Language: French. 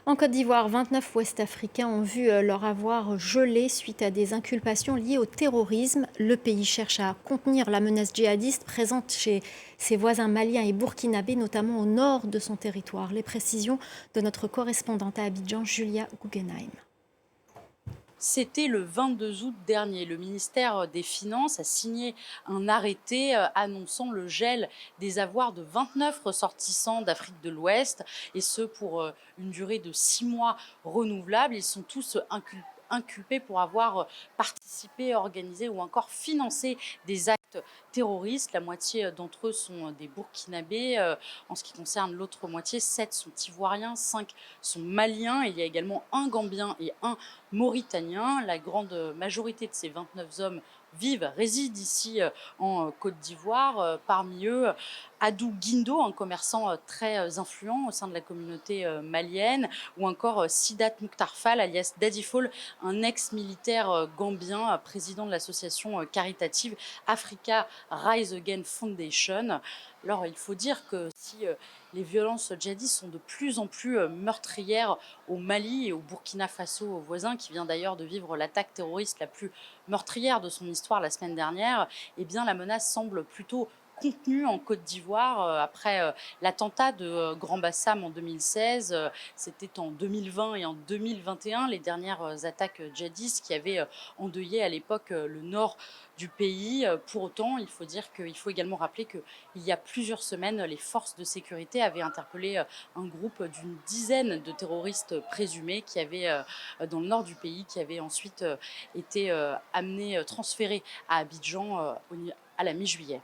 En Côte d'Ivoire, 29 Ouest-Africains ont vu leur avoir gelé suite à des inculpations liées au terrorisme. Le pays cherche à contenir la menace djihadiste présente chez ses voisins maliens et burkinabés, notamment au nord de son territoire. Les précisions de notre correspondante à Abidjan, Julia Guggenheim. C'était le 22 août dernier. Le ministère des Finances a signé un arrêté annonçant le gel des avoirs de 29 ressortissants d'Afrique de l'Ouest, et ce pour une durée de 6 mois renouvelable. Ils sont tous inculpés pour avoir participé, organisé ou encore financé des actes terroristes. La moitié d'entre eux sont des Burkinabés. En ce qui concerne l'autre moitié, 7 sont ivoiriens, 5 sont maliens. Il y a également un Gambien et un Mauritaniens. La grande majorité de ces 29 hommes résident ici en Côte d'Ivoire. Parmi eux, Adou Guindo, un commerçant très influent au sein de la communauté malienne, ou encore Sidat Mouktar Fall, alias Daddy Fall, un ex-militaire gambien, président de l'association caritative Africa Rise Again Foundation. Alors, il faut dire que si les violences djihadistes sont de plus en plus meurtrières au Mali et au Burkina Faso, au voisin, qui vient d'ailleurs de vivre l'attaque terroriste la plus meurtrière de son histoire la semaine dernière, eh bien la menace semble plutôt contenue en Côte d'Ivoire. Après l'attentat de Grand Bassam en 2016, c'était en 2020 et en 2021 les dernières attaques djihadistes qui avaient endeuillé à l'époque le nord du pays. Pour autant, il faut dire qu'il faut également rappeler qu'il y a plusieurs semaines, les forces de sécurité avaient interpellé un groupe d'une dizaine de terroristes présumés qui avaient, dans le nord du pays, qui avaient ensuite été amenés, transférés à Abidjan à la mi-juillet.